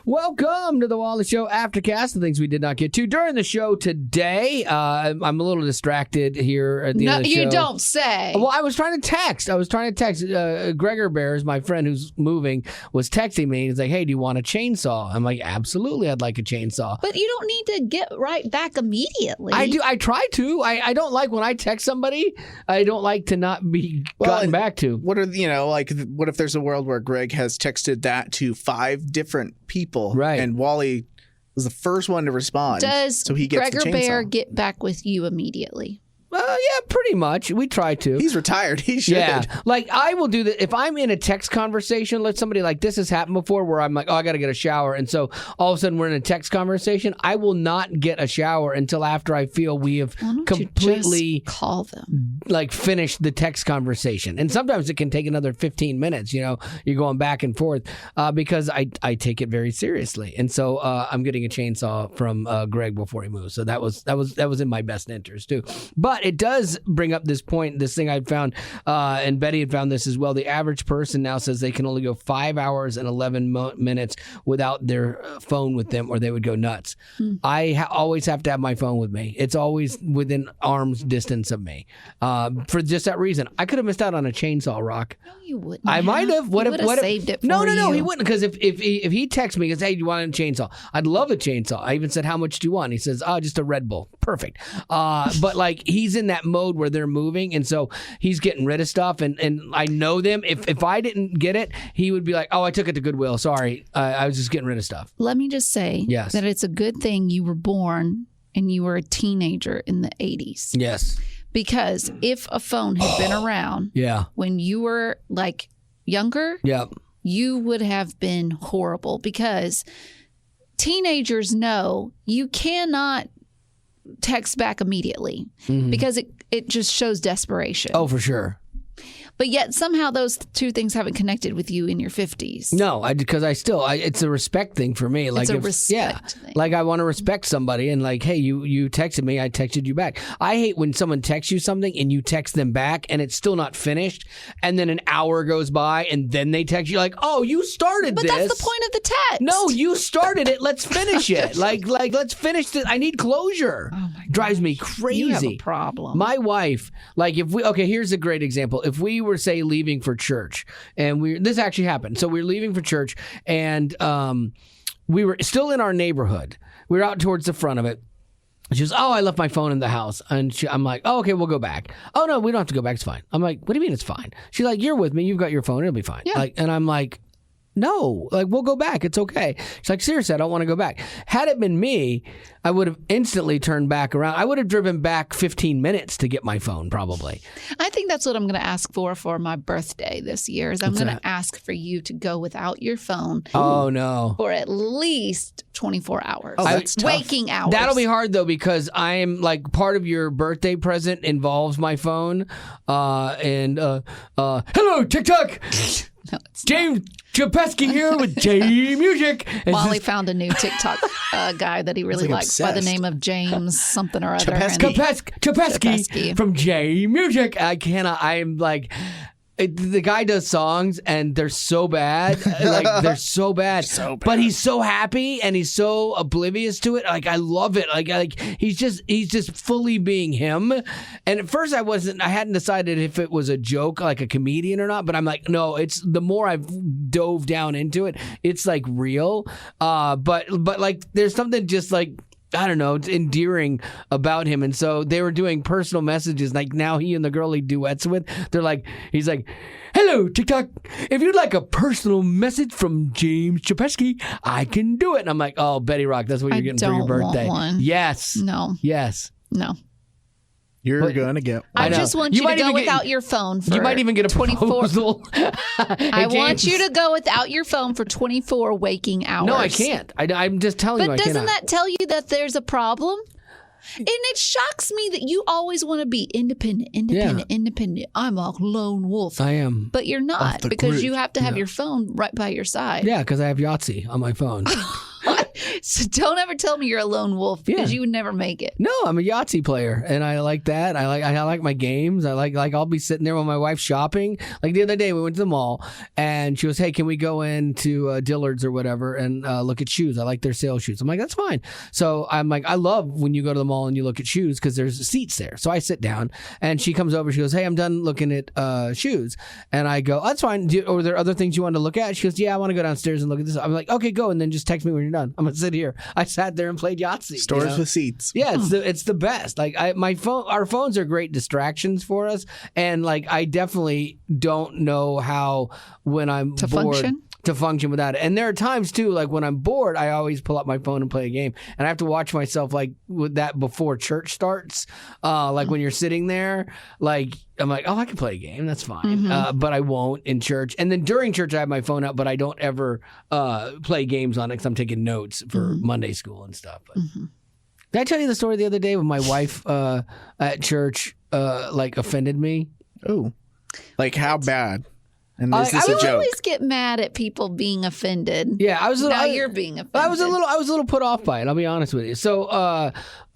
Welcome to the Wally Show Aftercast, the things we did not get to during the show today. I'm a little distracted here at the end of the show. No, you don't say. Well, I was trying to text. Gregor Bears, my friend who's moving, was texting me. He's like, hey, do you want a chainsaw? I'm like, absolutely, I'd like a chainsaw. But you don't need to get right back immediately. I do. I try to. I don't like when I text somebody, I don't like to not be gotten back to. What if there's a world where Greg has texted that to 5 different people, right? And Wally was the first one to respond. So he gets Gregor Bear get back with you immediately? Yeah, pretty much. We try to. He's retired. He should. Yeah. Like, I will do that. If I'm in a text conversation, let somebody like this has happened before where I'm like, oh, I got to get a shower. And so all of a sudden we're in a text conversation. I will not get a shower until after I feel we have completely call them, like, finished the text conversation. And sometimes it can take another 15 minutes. You're going back and forth because I take it very seriously. And so I'm getting a chainsaw from Greg before he moves. So that was in my best interest too. But it does bring up this point, this thing I found, and Betty had found this as well. The average person now says they can only go 5 hours and 11 minutes without their phone with them, or they would go nuts. I always have to have my phone with me. It's always within arm's distance of me for just that reason. I could have missed out on a chainsaw, Rock. No, you wouldn't. I might have. What if saved it for No, you. he wouldn't. Because if he texts me and says, hey, do you want a chainsaw? I'd love a chainsaw. I even said, how much do you want? He says, oh, just a Red Bull. Perfect. But like, he's in that mode where they're moving, and so he's getting rid of stuff, and I know them. If I didn't get it, he would be like, oh, I took it to Goodwill. Sorry. I was just getting rid of stuff. Let me just say that it's a good thing you were born and you were a teenager in the 80s. Yes. Because if a phone had been around when you were like younger, you would have been horrible, because teenagers know you cannot text back immediately because it just shows desperation. Oh, for sure. But yet somehow those two things haven't connected with you in your 50s. No, because it's a respect thing for me. Like, it's a respect thing. Like, I want to respect somebody, and like, hey, you texted me, I texted you back. I hate when someone texts you something and you text them back and it's still not finished, and then an hour goes by and then they text you like, oh, you started this. But that's the point of the text. No, you started it. Let's finish it. like let's finish this. I need closure. Oh my Drives me crazy. You have a problem. My wife, like, here's a great example. If we were, say, leaving for church, and this actually happened. So we were leaving for church, and we were still in our neighborhood. We were out towards the front of it. She goes, oh, I left my phone in the house. And I'm like, oh, okay, we'll go back. Oh, no, we don't have to go back. It's fine. I'm like, what do you mean it's fine? She's like, you're with me. You've got your phone. It'll be fine. Yeah. And I'm like, no, like, we'll go back. It's okay. She's like, seriously, I don't want to go back. Had it been me, I would have instantly turned back around. I would have driven back 15 minutes to get my phone, probably. I think that's what I'm going to ask for my birthday this year. Is I'm going to ask for you to go without your phone. Oh, no. For at least 24 hours. Oh, that's tough. Waking hours. That'll be hard, though, because I'm like, part of your birthday present involves my phone. Hello, TikTok. No, it's James Chapesky here with J Music. Wally found a new TikTok guy that he really likes by the name of James something or other. Chapesky from J Music. I'm like, the guy does songs and they're so bad. Like, they're so bad. But he's so happy and he's so oblivious to it. Like, I love it. Like he's just fully being him. And at first I hadn't decided if it was a joke, like a comedian or not, but I'm like, no, it's the more I've dove down into it, it's like real. But like, there's something just like, I don't know, it's endearing about him. And so they were doing personal messages, like now he and the girl he duets with, he's like, hello, TikTok. If you'd like a personal message from James Chapesky, I can do it. And I'm like, oh, Betty Rock, that's what you're getting for your birthday. Want one. Yes. No. Yes. No. You're going to get I just want you to go without your phone for 24. You might even get a proposal. I want you to go without your phone for 24 waking hours. No, I can't. I'm just telling you I cannot. But doesn't that tell you that there's a problem? And it shocks me that you always want to be independent. I'm a lone wolf. I am. But you're not, because you have to have your phone right by your side. Yeah, because I have Yahtzee on my phone. So don't ever tell me you're a lone wolf because you would never make it. No, I'm a Yahtzee player, and I like that. I like my games. I like I'll be sitting there with my wife shopping. Like the other day, we went to the mall, and she goes, "Hey, can we go into Dillard's or whatever and look at shoes? I like their sale shoes." I'm like, "That's fine." So I'm like, I love when you go to the mall and you look at shoes because there's seats there. So I sit down, and she comes over. She goes, "Hey, I'm done looking at shoes," and I go, "That's fine. Are there other things you want to look at?" She goes, "Yeah, I want to go downstairs and look at this." I'm like, "Okay, go, and then just text me when you're done. I'm gonna sit here." I sat there and played Yahtzee. Stores with seats. Yeah, it's the best. Like our phones are great distractions for us, and like I definitely don't know how when I'm bored to function without it. And there are times too, like when I'm bored, I always pull up my phone and play a game, and I have to watch myself like with that before church starts. Like when you're sitting there, like I'm like, oh, I can play a game, that's fine, but I won't in church. And then during church, I have my phone out, but I don't ever play games on it because I'm taking notes for Monday school and stuff. But. Did I tell you the story the other day when my wife at church like offended me? Oh, like how bad? And is this a joke? I always get mad at people being offended. Yeah, I was. Now you're being offended. I was a little put off by it. I'll be honest with you. So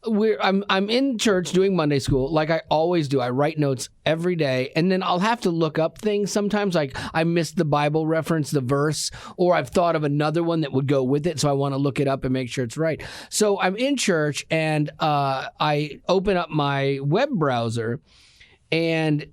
I'm in church doing Monday school like I always do. I write notes every day, and then I'll have to look up things sometimes. Like I missed the Bible reference, the verse, or I've thought of another one that would go with it, so I want to look it up and make sure it's right. So I'm in church, and I open up my web browser, and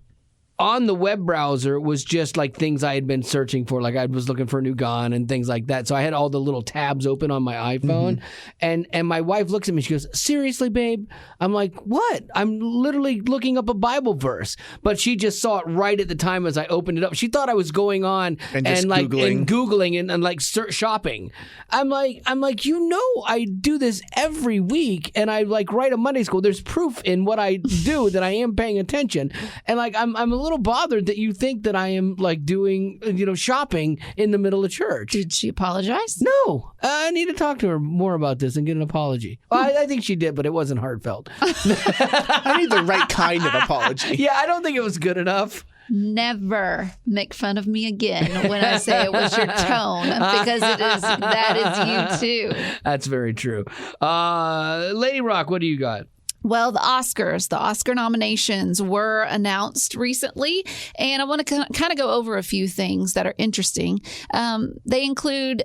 on the web browser was just like things I had been searching for. Like I was looking for a new gun and things like that. So I had all the little tabs open on my iPhone. And my wife looks at me. She goes, "Seriously, babe?" I'm like, "What?" I'm literally looking up a Bible verse. But she just saw it right at the time as I opened it up. She thought I was going on and Googling and like shopping. I'm like, I do this every week, and I like write a Monday school. There's proof in what I do that I am paying attention. And like I'm a little bothered that you think that I am like doing, shopping in the middle of church. Did she apologize? No. I need to talk to her more about this and get an apology. Well, I think she did, but it wasn't heartfelt. I need the right kind of apology. Yeah, I don't think it was good enough. Never make fun of me again when I say it was your tone, because that is you too. That's very true. Lady Rock, what do you got? Well, the Oscar nominations were announced recently, and I want to kind of go over a few things that are interesting. They include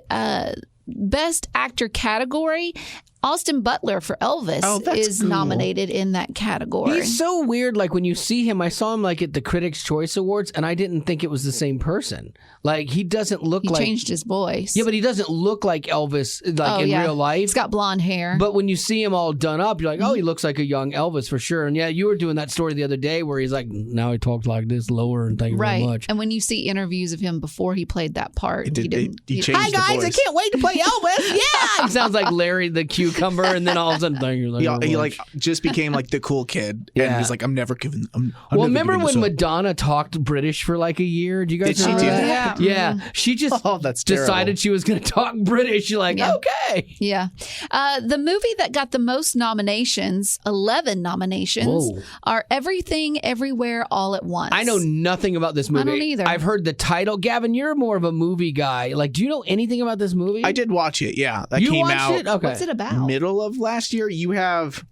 Best Actor category. Austin Butler for Elvis is nominated in that category. He's so weird. Like when you see him, I saw him like at the Critics' Choice Awards, and I didn't think it was the same person. Like he doesn't look like... He changed his voice. Yeah, but he doesn't look like Elvis in real life. He's got blonde hair. But when you see him all done up, you're like, oh, he looks like a young Elvis for sure. And yeah, you were doing that story the other day where he's like, now he talks like this, lower, and thank you very much. And when you see interviews of him before he played that part, he changed Hi guys, the I can't wait to play Elvis. Yeah, he sounds like Larry the Cucumber, and then all of a sudden, he like just became like the cool kid, and he's like, I'm never giving. Remember when Madonna talked British for like a year? Do you guys remember that? Yeah. She just decided she was going to talk British. You're like, okay. Yeah. The movie that got the most nominations, 11 nominations, are Everything, Everywhere, All at Once. I know nothing about this movie. I don't either. I've heard the title. Gavin, you're more of a movie guy. Like, do you know anything about this movie? I did watch it. Yeah, that you came watched out. It? Okay. What's it about? Middle of last year. You have.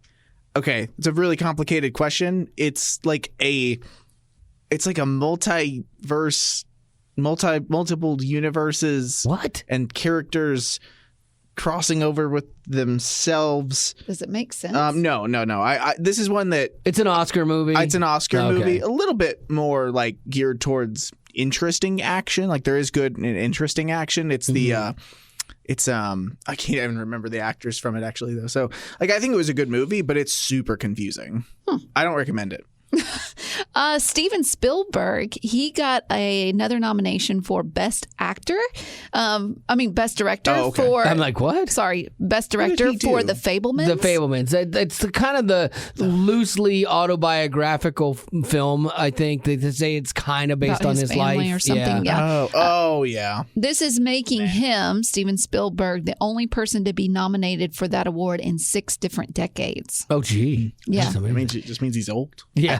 Okay, it's a really complicated question. It's like a multiverse. Multiple universes. What? And characters crossing over with themselves. Does it make sense? No. This is one that... It's an Oscar movie? It's an Oscar movie. A little bit more like geared towards interesting action. Like there is good and interesting action. It's the... I can't even remember the actors from it actually though. So like I think it was a good movie, but it's super confusing. I don't recommend it. Steven Spielberg, he got another nomination for Best Actor. Best Director for... I'm like, what? Sorry, Best Director for The Fabelmans. The Fabelmans. It's kind of the loosely autobiographical film, I think. They say it's kind of based on his life. Or something. Yeah. Yeah. This is making him, Steven Spielberg, the only person to be nominated for that award in 6 different decades. Oh, gee. Yeah. It just means he's old. Yeah.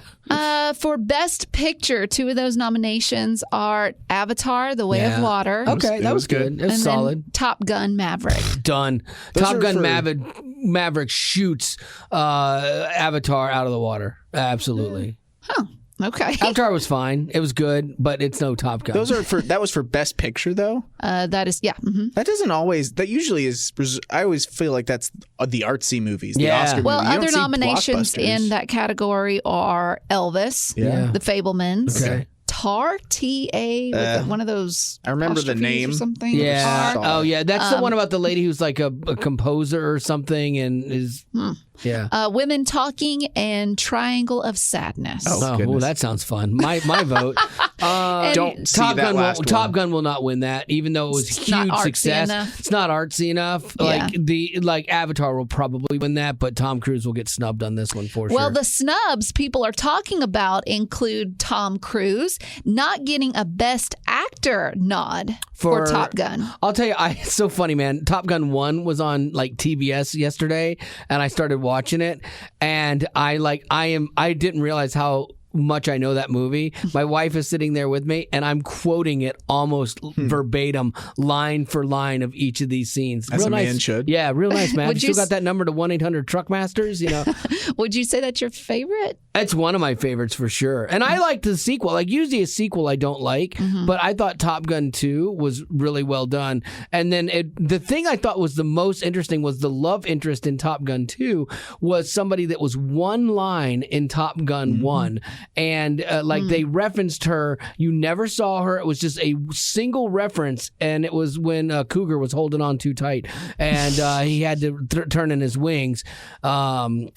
For Best Picture, 2 of those nominations are Avatar: The Way of Water. Okay, that was good. It was solid. Top Gun: Maverick. Done. Top Gun Maverick shoots Avatar out of the water. Absolutely. Huh. Okay. Avatar was fine. It was good, but it's no Top Gun. That was for Best Picture, though? That is, yeah. Mm-hmm. That usually is, I always feel like that's the artsy movies, the Oscar movies. Well, other nominations in that category are Elvis, The Fabelmans, Tar, T-A, with one of those. I remember the name. Or something. Yeah. Oh, yeah. That's the one about the lady who's like a composer or something and is. Yeah. Women Talking and Triangle of Sadness. Oh, that sounds fun. My vote. Don't see Top that Gun. last one. Top Gun will not win that, even though it was a huge success. It's not artsy enough. Like Avatar will probably win that, but Tom Cruise will get snubbed on this one for sure. Well, the snubs people are talking about include Tom Cruise not getting a Best Actor nod for Top Gun. I'll tell you, it's so funny, man. Top Gun 1 was on like TBS yesterday, and I started watching it, and I didn't realize how much I know that movie. My wife is sitting there with me, and I'm quoting it almost verbatim, line for line of each of these scenes. As real a nice. man should. Yeah, real nice, man. You still got that number to 1-800-Truckmasters, you know. Would you say that's your favorite? It's one of my favorites for sure. And I liked the sequel. Like, usually a sequel I don't like, but I thought Top Gun 2 was really well done. And then the thing I thought was the most interesting was the love interest in Top Gun 2 was somebody that was one line in Top Gun 1. And they referenced her. You never saw her. It was just a single reference, and it was when Cougar was holding on too tight, and he had to turn in his wings. And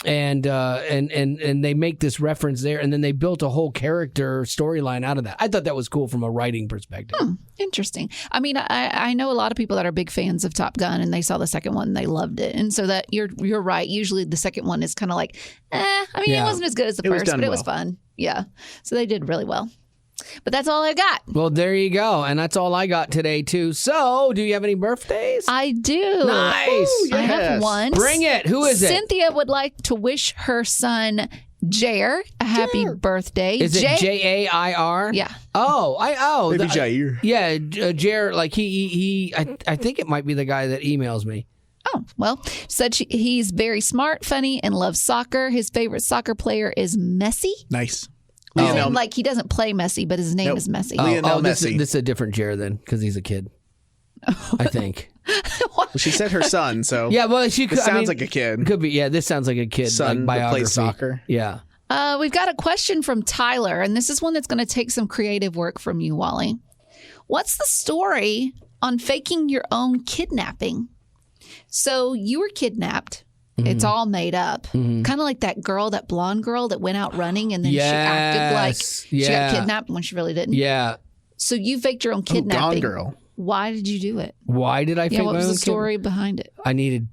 they make this reference there, and then they built a whole character storyline out of that. I thought that was cool from a writing perspective. Interesting. I mean, I know a lot of people that are big fans of Top Gun, and they saw the second one and they loved it. And so that you're right. Usually the second one is kind of like, it wasn't as good as the first, but it was fun. Yeah. So they did really well. But that's all I got. Well, there you go. And that's all I got today, too. So, do you have any birthdays? I do. Nice. Ooh, yes. I have one. Bring it. Who is it? Cynthia would like to wish her son, Jair, a happy birthday. Is it Jair? Yeah. Maybe Jair. Yeah, Jair, like I think it might be the guy that emails me. Oh, well, said he's very smart, funny, and loves soccer. His favorite soccer player is Messi. Nice. Like he doesn't play Messi, but his name is Messi. This is a different Jair then, because he's a kid. I think. Well, she said her son, so yeah. Well, she could. Sounds like a kid. Could be. Yeah, this sounds like a kid. Son like biography. Plays soccer. Yeah. We've got a question from Tyler, and this is one that's going to take some creative work from you, Wally. What's the story on faking your own kidnapping? So you were kidnapped. It's all made up. Kind of like that girl, that blonde girl that went out running and then she acted like she got kidnapped when she really didn't. Yeah. So you faked your own kidnapping. Gone girl. Why did you do it? Why did I fake my own what was the story behind it? I needed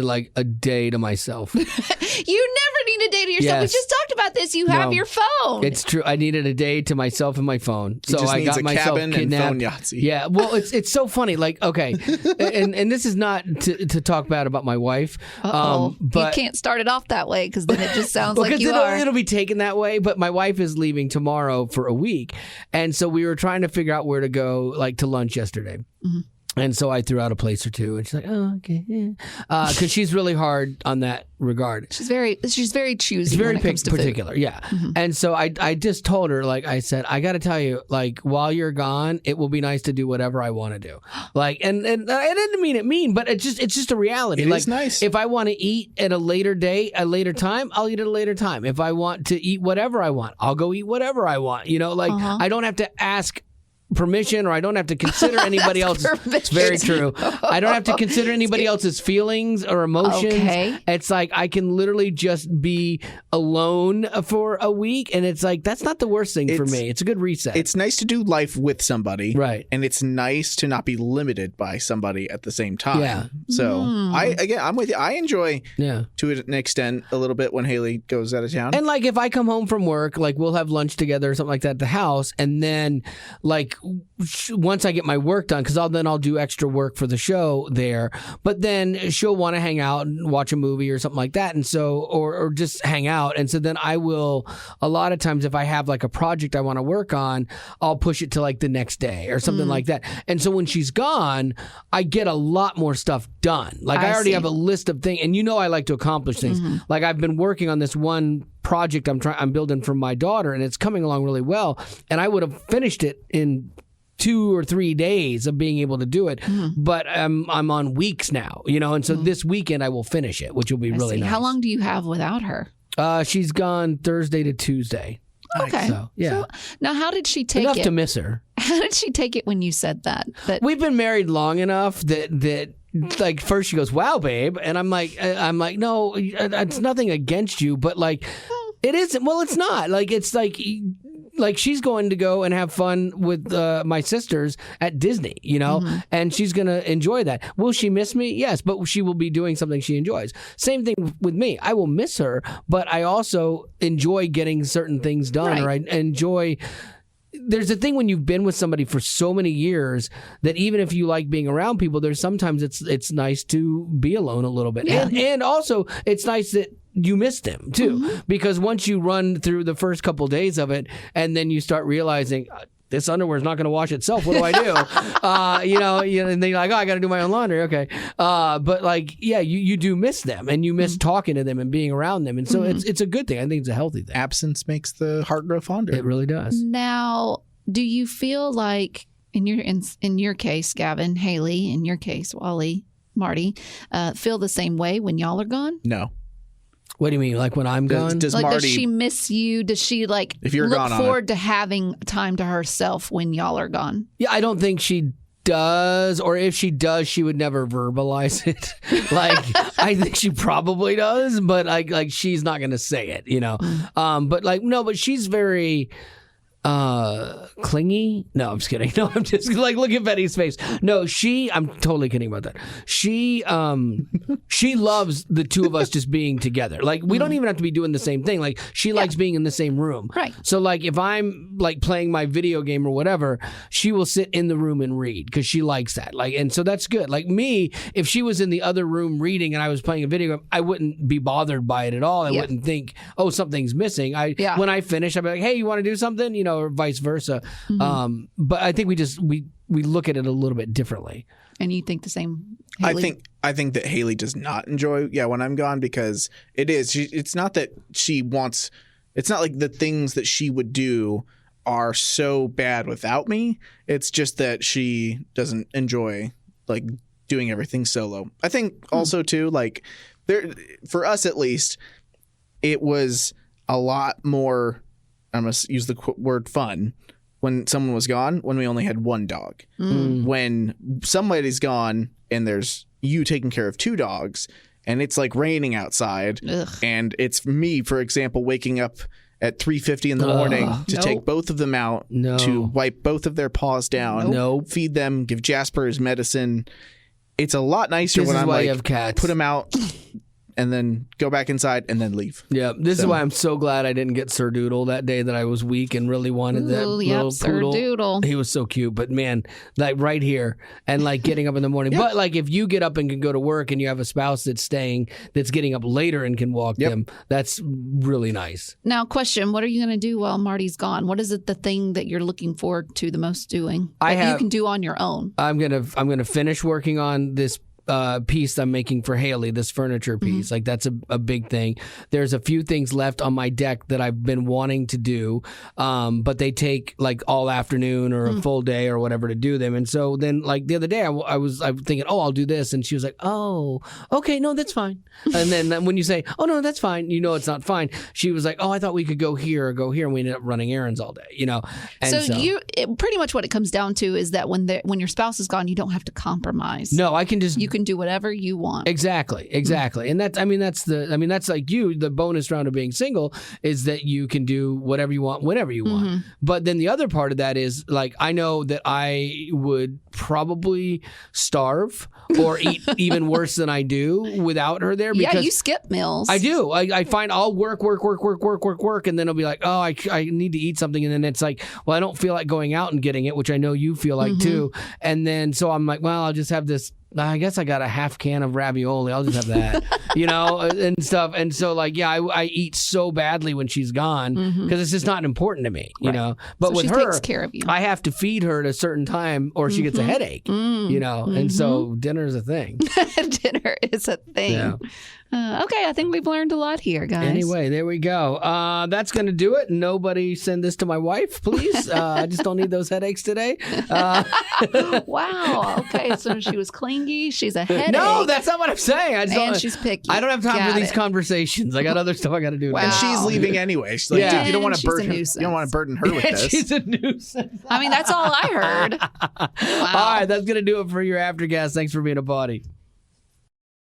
like a day to myself. You never need a day to yourself. Yes. We just talked about this. You have your phone. It's true. I needed a day to myself and my phone. So I got myself kidnapped. And phone Yahtzee. Yeah. Well, it's so funny. Like, okay, and this is not to talk bad about my wife. But you can't start it off that way because then it just sounds like you are. It'll be taken that way. But my wife is leaving tomorrow for a week, and so we were trying to figure out where to go, like to lunch yesterday. And so I threw out a place or two, and she's like, "Oh, okay," because she's really hard on that regard. She's very choosy. She's very particular, yeah. And so I just told her, like I said, I got to tell you, like while you're gone, it will be nice to do whatever I want to do. Like, and I didn't mean it mean, but it's just a reality. It like, is nice. If I want to eat at a later time, I'll eat at a later time. If I want to eat whatever I want, I'll go eat whatever I want. You know, like I don't have to ask permission, or I don't have to consider anybody else's. It's very true. I don't have to consider anybody else's feelings or emotions. Okay. It's like I can literally just be alone for a week, and it's like that's not the worst thing for me. It's a good reset. It's nice to do life with somebody, right? And it's nice to not be limited by somebody at the same time. Yeah. So I'm with you. I enjoy to an extent a little bit when Haley goes out of town. And like if I come home from work, like we'll have lunch together or something like that at the house, and then like once I get my work done, because I'll do extra work for the show there, but then she'll want to hang out and watch a movie or something like that, and so or just hang out, and so then I will, a lot of times if I have like a project I want to work on, I'll push it to like the next day or something like that. And so when she's gone, I get a lot more stuff done. Like I already have a list of things, and I like to accomplish things. Like I've been working on this one project I'm building for my daughter, and it's coming along really well, and I would have finished it in 2 or 3 days of being able to do it, but I'm on weeks now, and so this weekend I will finish it, which will be really nice. How long do you have without her? She's gone Thursday to Tuesday. Okay. So, yeah. So, now, how did she take it? Enough to miss her. How did she take it when you said that? We've been married long enough that like first she goes, "Wow, babe," and I'm like, no, it's nothing against you, but like, it isn't. Well, it's not. Like it's like she's going to go and have fun with my sisters at Disney, and she's going to enjoy that. Will she miss me? Yes, but she will be doing something she enjoys. Same thing with me. I will miss her, but I also enjoy getting certain things done, or I enjoy. There's a thing when you've been with somebody for so many years that even if you like being around people, there's sometimes it's nice to be alone a little bit. Yeah. And also it's nice that you miss them too, because once you run through the first couple days of it and then you start realizing this underwear is not going to wash itself. What do I do? And then you're like, oh, I got to do my own laundry. Okay. But like, yeah, you do miss them, and you miss talking to them and being around them. And so it's a good thing. I think it's a healthy thing. Absence makes the heart grow fonder. It really does. Now, do you feel like in your case, Gavin, Haley, in your case, Wally, Marty, feel the same way when y'all are gone? No. What do you mean? Like when I'm gone? Does Marty, does she miss you? Does she if you're look forward to having time to herself when y'all are gone? Yeah, I don't think she does, or if she does, she would never verbalize it. I think she probably does, but like she's not going to say it, But but she's very clingy. No, I'm just kidding. No, I'm just like, look at Betty's face. No, I'm totally kidding about that. She loves the two of us just being together. Like we don't even have to be doing the same thing. Like she likes being in the same room. Right. So like if I'm like playing my video game or whatever, she will sit in the room and read because she likes that. Like, and so that's good. Like me, if she was in the other room reading and I was playing a video game, I wouldn't be bothered by it at all. I wouldn't think, oh, something's missing. When I finish, I'd be like, hey, you want to do something? Or vice versa. But I think we look at it a little bit differently. And you think the same, Haley? I think that Haley does not enjoy when I'm gone, because it's not that she wants, it's not like the things that she would do are so bad without me. It's just that she doesn't enjoy like doing everything solo. I think also too, like for us at least, it was a lot more, I'm going to use the word fun, when someone was gone, when we only had one dog. When somebody's gone and there's you taking care of two dogs and it's like raining outside, and it's me, for example, waking up at 3:50 in the morning to take both of them out, to wipe both of their paws down, feed them, give Jasper his medicine. It's a lot nicer when I'm like, put him out and then go back inside and then leave. Yeah, this is why I'm so glad I didn't get Sir Doodle that day that I was weak and really wanted that little Sir poodle. Doodle. He was so cute, but man, like right here and like getting up in the morning. But like if you get up and can go to work and you have a spouse that's getting up later and can walk them, that's really nice. Now, question, what are you going to do while Marty's gone? What is the thing that you're looking forward to the most doing that you can do on your own? I'm gonna finish working on this piece I'm making for Haley, this furniture piece. Like that's a big thing. There's a few things left on my deck that I've been wanting to do, but they take like all afternoon or a full day or whatever to do them. And so then like the other day I was thinking, oh, I'll do this, and she was like, oh, okay, no, that's fine. And then when you say, oh no, that's fine, it's not fine. She was like, oh, I thought we could go here or go here, and we ended up running errands all day. And so pretty much what it comes down to is that when your spouse is gone, you don't have to compromise. No, I can just can do whatever you want. Exactly. And that's like you, the bonus round of being single is that you can do whatever you want, whenever you want. But then the other part of that is like, I know that I would probably starve or eat even worse than I do without her there. Because you skip meals. I do. I find I'll work, and then I'll be like, oh, I need to eat something. And then it's like, well, I don't feel like going out and getting it, which I know you feel like too. And then so I'm like, well, I'll just have this. I guess I got a half can of ravioli. I'll just have that, and stuff. And so, like, I eat so badly when she's gone because it's just not important to me, But so with her, takes care of you. I have to feed her at a certain time or she gets a headache, And so dinner is a thing. Dinner is a thing. Yeah. Okay, I think we've learned a lot here, guys. Anyway, there we go. That's going to do it. Nobody send this to my wife, please. I just don't need those headaches today. Wow. Okay, so she was clingy. She's a headache. No, that's not what I'm saying. And she's picky. I don't have time for these conversations. I got other stuff I got to do. Wow. And she's leaving anyway. She's like, dude, you don't want to burden. You don't want to burden her with this. She's a nuisance. I mean, that's all I heard. Wow. All right, that's going to do it for your Aftercast. Thanks for being a body.